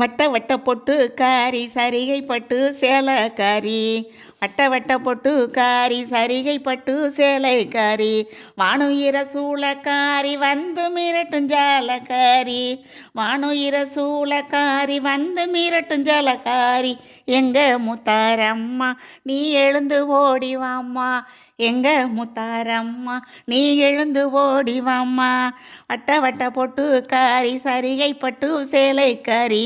வட்ட வட்ட பொட்டு காரி சரிகை பட்டு சேலைக்காரி வட்ட வட்ட பொட்டு காரி சரிகை பட்டு சேலைக்காரி வானுயிர சூளக்காரி வந்து மிரட்டுஞ்சாலக்காரி வானுயிர சூளக்காரி வந்து மிரட்டுஞ்சாலக்காரி எங்க முத்தாரம்மா நீ எழுந்து ஓடிவாம்மா எங்க முத்தாரம்மா நீ எழுந்து ஓடிவாம்மா வட்ட வட்ட பொட்டு காரி சரிகை பட்டு சேலைக்காரி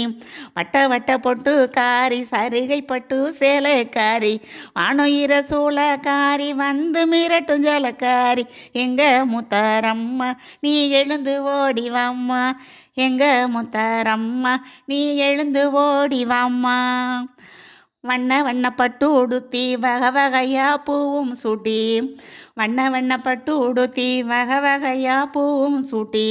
வட்ட வட்ட பொட்டு காரி சரிகை பட்டு சேலைக்காரி வானுயிர சூளக்காரி வந்து மிரட்டும் ஜலக்காரி எங்க முத்தாரம்மா நீ எழுந்து ஓடிவாம்மா எங்க முத்தாரம்மா நீ எழுந்து ஓடிவாம்மா வண்ண வண்ணப்பட்டு உடுத்தி வகை வகையா பூவும் சூட்டி வண்ண வண்ணப்பட்டு உடுத்தி வகை வகையா பூவும் சூட்டி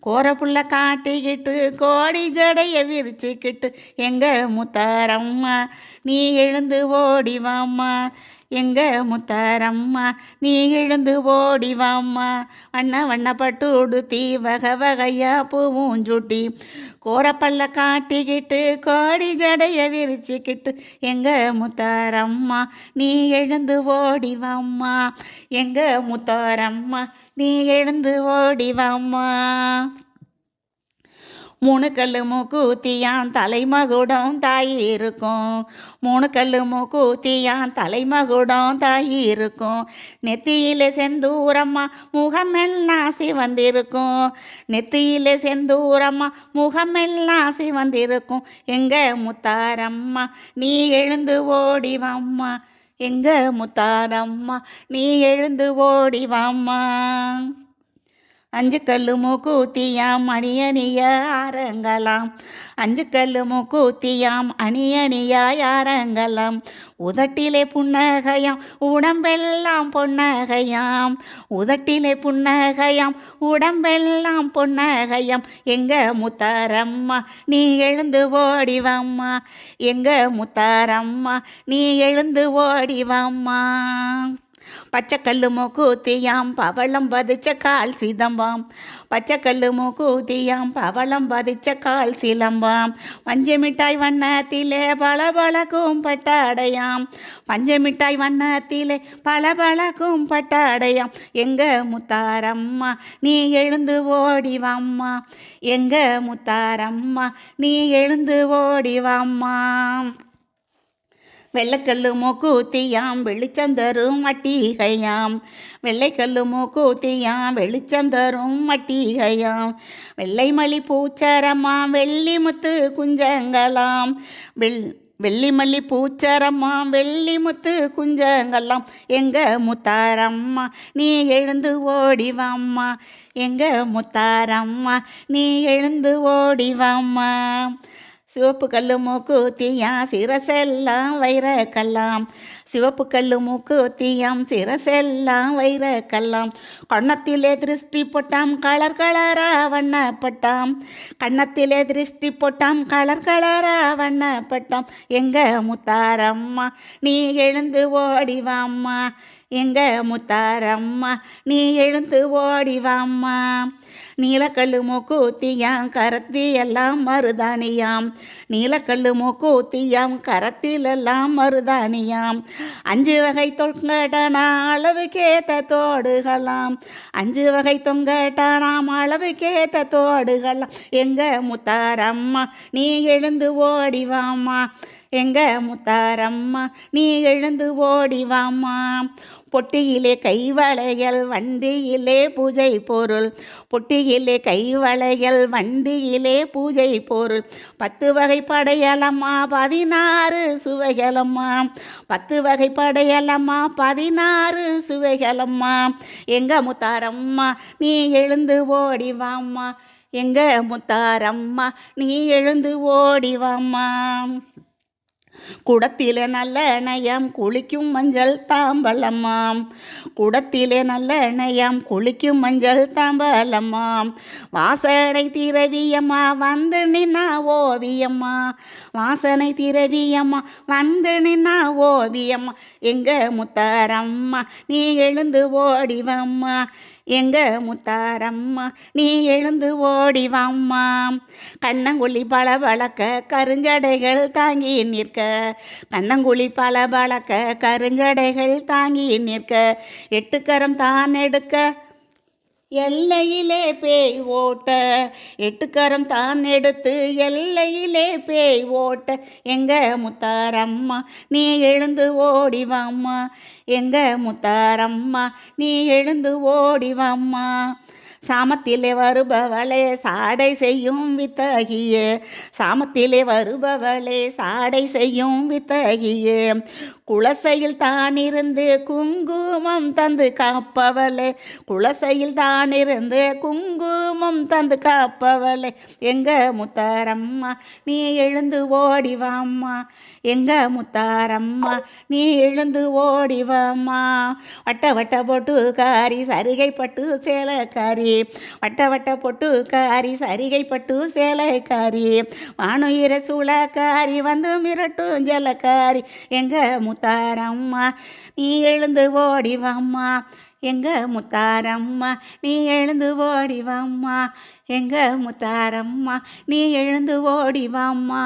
கோரப்புள்ள காட்டிக்கிட்டு கோடி ஜடைய விரிச்சுக்கிட்டு எங்க முத்தாரம்மா நீ எழுந்து ஓடிவாம்மா எங்க முத்தாரம்மா நீ எழுந்து ஓடிவாம்மா வண்ண வண்ணப்பட்டு உடுத்தி வகை வகையா பூவும் சூட்டி கோரப்பல்ல காட்டிக்கிட்டு கோடி ஜடைய விரிச்சுக்கிட்டு எங்க முத்தாரம்மா நீ எழுந்து ஓடிவாம்மா எங்க முத்தாரம்மா நீ எழுந்து ஓடிவாம்மா மூணு கல்லு மூக்கூத்தியான் தலைமகுடம் தாயி இருக்கும் மூணு கல்லு மூக்கூத்தியான் தலைமகுடம் தாயி இருக்கும் நெத்தியிலே செந்தூரம்மா முகமெல்லாம் சிவந்திருக்கும் நெத்தியிலே செந்தூரம்மா முகமெல்லாம் சிவந்திருக்கும் எங்க முத்தாரம்மா நீ எழுந்து ஓடிவாம்மா எங்க முத்தாரம்மா நீ எழுந்து ஓடிவாம்மா அஞ்சு கல்லு மூக்கூத்தியாம் அணியணிய ஆரங்கலாம் அஞ்சு கல்லு மூக்கூத்தியாம் அணியணியாய் ஆரங்கலாம் உதட்டிலே புன்னகையாம் உடம்பெல்லாம் பொன்னகையாம் உதட்டிலே புன்னகையாம் உடம்பெல்லாம் பொன்னகையாம் எங்க முத்தாரம்மா நீ எழுந்து ஓடிவாம்மா எங்க முத்தாரம்மா நீ எழுந்து ஓடிவாம்மா பச்சைக்கல்லு மூக்கூத்தியாம் பவளம் பதிச்ச கால் சிதம்பாம் பச்சைக்கல்லு மூக்கூத்தியாம் பவளம் பதிச்ச கால் சிலம்பாம் பஞ்சமிட்டாய் வண்ணத்திலே பளபளக்கும் பட்டாடையாம் பஞ்சமிட்டாய் வண்ணத்திலே பளபளக்கும் பட்டாடையாம் எங்க முத்தாரம்மா நீ எழுந்து ஓடிவாம்மா எங்க முத்தாரம்மா நீ எழுந்து ஓடிவாம்மா வெள்ளைக்கல்லு மூக்கூத்தியாம் வெளிச்சம் தரும் மட்டிகையாம் வெள்ளைக்கல்லு மூக்கூத்தியாம் வெளிச்சம் தரும் மட்டிகையாம் வெள்ளை மல்லி பூச்சரமாம் வெள்ளி முத்து குஞ்சங்களாம் வெள்ளி மல்லி பூச்சரமாம் வெள்ளி முத்து குஞ்சங்களாம் எங்க முத்தாரம்மா நீ எழுந்து ஓடிவாம்மா எங்க முத்தாரம்மா நீ எழுந்து ஓடிவாம்மா சிவப்பு கல்லு மூக்கூத்தியாம் சிரசெல்லாம் வைரக்கல்லாம் சிவப்பு கல்லு மூக்கூத்தியாம் சிரசெல்லாம் வைரக்கல்லாம் கண்ணத்திலே திருஷ்டி போட்டாம் கலர் கலரா வண்ணப்பட்டாம் கண்ணத்திலே திருஷ்டி போட்டாம் கலர் கலரா வண்ணப்பட்டாம் எங்க முத்தாரம்மா நீ எழுந்து ஓடிவாம்மா எங்க முத்தாரம்மா நீ எழுந்து ஓடிவாம்மா நீலக்கல்லு மூக்கூத்தியாம் கரத்தி எல்லாம் மருதாணியாம் நீலக்கல்லு மூக்கூத்தியாம் கரத்திலெல்லாம் மருதாணியாம் அஞ்சு வகை தொங்கட்டானா அளவுக்கேத்த தோடுகளாம் அஞ்சு வகை தொங்கட்டானாம் அளவுக்கேத்த தோடுகளாம் எங்க முத்தாரம்மா நீ எழுந்து ஓடிவாம்மா எங்க முத்தாரம்மா நீ எழுந்து ஓடிவாம்மா பொட்டியிலே கைவளையல் வண்டியிலே பூஜை பொருள் பொட்டியிலே கைவளையல் வண்டியிலே பூஜை பொருள் 10 வகை படையலம்மா 16 சுவைகளம்மா 10 வகை படையலம்மா 16 சுவைகளம்மா எங்க முத்தாரம்மா நீ எழுந்து ஓடிவாம்மா எங்க முத்தாரம்மா நீ எழுந்து ஓடிவாம்மா குடத்திலே நல்ல எண்ணெயாம் குளிக்கும் மஞ்சள் தாம்பலமாம் குடத்திலே நல்ல எண்ணெயாம் குளிக்கும் மஞ்சள் தாம்பலமாம் வாசனை திரவியம்மா வந்து நின்னா ஓவியம்மா வாசனை திரவியம்மா வந்து நின்னா ஓவியம்மா எங்க முத்தாரம்மா நீ எழுந்து ஓடிவம்மா எங்க முத்தாரம்மா நீ எழுந்து ஓடி வாம்மா. கண்ணங்குழி பளபளக்க கருஞ்சடைகள் தாங்கி நிற்க, கண்ணங்குழி பளபளக்க கருஞ்சடைகள் தாங்கி நிற்க, எட்டுக்கரம் தான் எடுக்க எல்லையிலே பேய் ஓட்ட, எட்டுக்கரம் தான் எடுத்து எல்லையிலே பேய் ஓட்ட, எங்க முத்தாரம்மா நீ எழுந்து ஓடி வாம்மா. எங்க முத்தாரம்மா நீ எழுந்து ஓடி வாம்மா. சாமத்திலே வருபவளே சாடை செய்யும் வித்தகியே, சாமத்திலே வருபவளே சாடை செய்யும் வித்தகியே, குலசையில் தானிருந்து குங்குமம் தந்து காப்பவளே, குலசையில் தானிருந்து குங்குமம் தந்து காப்பவளே, எங்க முத்தாரம்மா நீ எழுந்து ஓடி வாம்மா. எங்க முத்தாரம்மா நீ எழுந்து ஓடி வாம்மா. வட்ட வட்ட பொட்டுக்காரி சரிகை பட்டு சேலக்காரி, வட்ட வட்ட பொட்டுக்காரி சரிகை பட்டு சேலைக்காரி, வானுயிர சூளக்காரி வந்து மிரட்டும் ஜலக்காரி, எங்க முத்தாரம்மா நீ எழுந்து ஓடி வாம்மா. எங்க முத்தாரம்மா நீ எழுந்து ஓடி வாம்மா. எங்க முத்தாரம்மா நீ எழுந்து ஓடி வாம்மா.